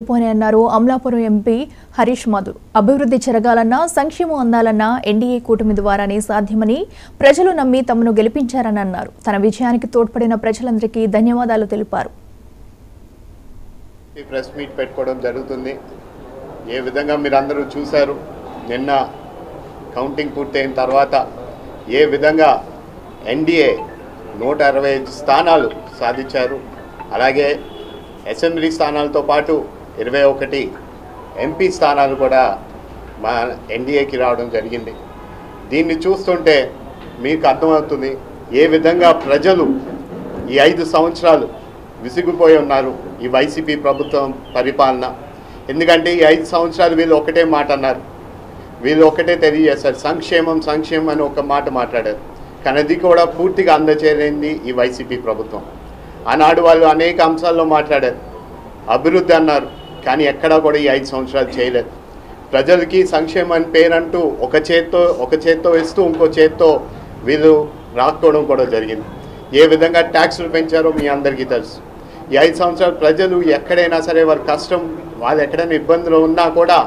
పోని అన్నారు అమలాపురం ఎంపీ హరీష్ మాధుర్. అభివృద్ధి జరగాలన్నా సంక్షేమం అందాలన్నా ఎన్డీఏ కూటమి ద్వారానే సాధ్యమని ప్రజలు నమ్మి తమను గెలిపించారని అన్నారు. తన విజయానికి తోడ్పడిన ప్రజలందరికీ ధన్యవాదాలు తెలిపారు. ఈ ప్రెస్ మీట్ పెట్టుకోవడం జరుగుతుంది. ఏ విధంగా మీరందరూ చూశారు, నిన్న కౌంటింగ్ పూర్తయిన తర్వాత ఏ విధంగా ఎన్డీఏ 165 స్థానాలు సాధించారు. అలాగే అసెంబ్లీ స్థానాలతో పాటు 21 ఎంపీ స్థానాలు కూడా మా ఎన్డీఏకి రావడం జరిగింది. దీన్ని చూస్తుంటే మీకు అర్థమవుతుంది ఏ విధంగా ప్రజలు ఈ 5 సంవత్సరాలు విసిగిపోయి ఉన్నారు ఈ వైసీపీ ప్రభుత్వం పరిపాలన. ఎందుకంటే ఈ 5 సంవత్సరాలు వీళ్ళు ఒకటే మాట అన్నారు, వీళ్ళు ఒకటే తెలియజేశారు, సంక్షేమం సంక్షేమం అని ఒక మాట మాట్లాడారు. కానీ అది కూడా పూర్తిగా అందచేయలేంది ఈ వైసీపీ ప్రభుత్వం. ఆనాడు వాళ్ళు అనేక అంశాల్లో మాట్లాడారు, అభివృద్ధి అన్నారు, కానీ ఎక్కడా కూడా ఈ 5 సంవత్సరాలు చేయలేదు. ప్రజలకి సంక్షేమం పేరంటూ ఒక చేత్తో ఇస్తూ ఇంకో చేత్తో వీళ్ళు రాసుకోవడం కూడా జరిగింది. ఏ విధంగా ట్యాక్సులు పెంచారో మీ అందరికీ తెలుసు. ఈ 5 సంవత్సరాలు ప్రజలు ఎక్కడైనా సరే వారి కష్టం, వాళ్ళు ఎక్కడైనా ఇబ్బందులు ఉన్నా కూడా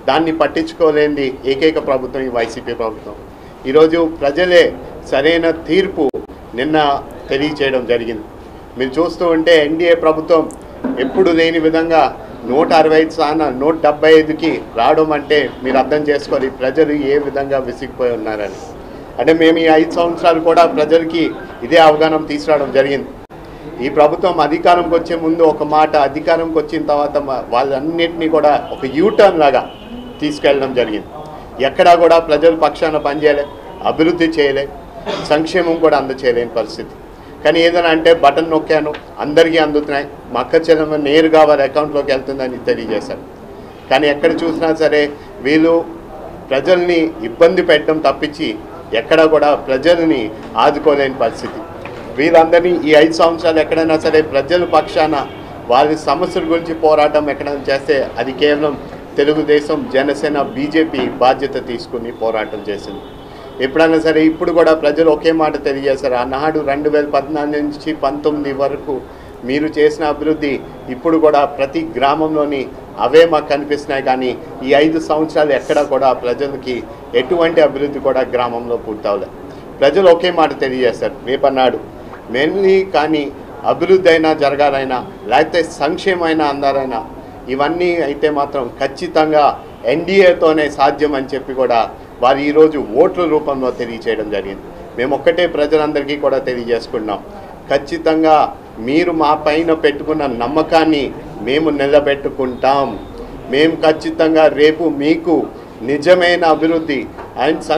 దాన్ని పట్టించుకోలేని ఏకైక ప్రభుత్వం ఈ వైసీపీ ప్రభుత్వం. ఈరోజు ప్రజలే సరైన తీర్పు నిన్న తెలియచేయడం జరిగింది. మీరు చూస్తూ ఉంటే ఎన్డీఏ ప్రభుత్వం ఎప్పుడు లేని విధంగా 165 స్థానాలు 175కి రావడం అంటే మీరు అర్థం చేసుకోవాలి ప్రజలు ఏ విధంగా విసిగిపోయి ఉన్నారని. అంటే మేము ఈ 5 సంవత్సరాలు కూడా ప్రజలకి ఇదే అవగాహన తీసుకురావడం జరిగింది. ఈ ప్రభుత్వం అధికారంకి వచ్చే ముందు ఒక మాట, అధికారంకి వచ్చిన తర్వాత వాళ్ళన్నింటినీ కూడా ఒక యూటర్న్ లాగా తీసుకెళ్ళడం జరిగింది. ఎక్కడా కూడా ప్రజల పక్షాన పనిచేయలే, అభివృద్ధి చేయలే, సంక్షేమం కూడా అందచేయలేని పరిస్థితి. కానీ ఏదైనా అంటే బటన్ నొక్కాను అందరికీ అందుతున్నాయి, మా అక్క చెల్లెమ్మ నేరుగా వారి అకౌంట్లోకి వెళ్తుందని తెలియజేశారు. కానీ ఎక్కడ చూసినా సరే వీళ్ళు ప్రజల్ని ఇబ్బంది పెట్టడం తప్పించి ఎక్కడా కూడా ప్రజల్ని ఆదుకోలేని పరిస్థితి. వీళ్ళందరినీ ఈ 5 సంవత్సరాలు ఎక్కడైనా సరే ప్రజల పక్షాన వారి సమస్యల గురించి పోరాటం ఎక్కడైనా చేస్తే అది కేవలం తెలుగుదేశం, జనసేన, బీజేపీ బాధ్యత తీసుకుని పోరాటం చేసింది. ఎప్పుడైనా సరే ఇప్పుడు కూడా ప్రజలు ఒకే మాట తెలియజేశారు, ఆనాడు 2014 నుంచి 19 వరకు మీరు చేసిన అభివృద్ధి ఇప్పుడు కూడా ప్రతి గ్రామంలోని అవే మాకు కనిపిస్తున్నాయి. కానీ ఈ 5 సంవత్సరాలు ఎక్కడా కూడా ప్రజలకి ఎటువంటి అభివృద్ధి కూడా గ్రామంలో పూర్తవలేదు. ప్రజలు ఒకే మాట తెలియజేశారు, రేపన్నాడు మెయిన్లీ కానీ అభివృద్ధి అయినా జరగాలైనా లేకపోతే సంక్షేమైనా అందాలైనా ఇవన్నీ అయితే మాత్రం ఖచ్చితంగా ఎన్డీఏతోనే సాధ్యం అని చెప్పి కూడా వారు ఈరోజు ఓట్ల రూపంలో తెలియచేయడం జరిగింది. మేము ఒక్కటే ప్రజలందరికీ కూడా తెలియజేసుకున్నాం, ఖచ్చితంగా మీరు మా పైన పెట్టుకున్న నమ్మకాన్ని మేము నిలబెట్టుకుంటాం. మేము ఖచ్చితంగా రేపు మీకు నిజమైన అభివృద్ధి అండ్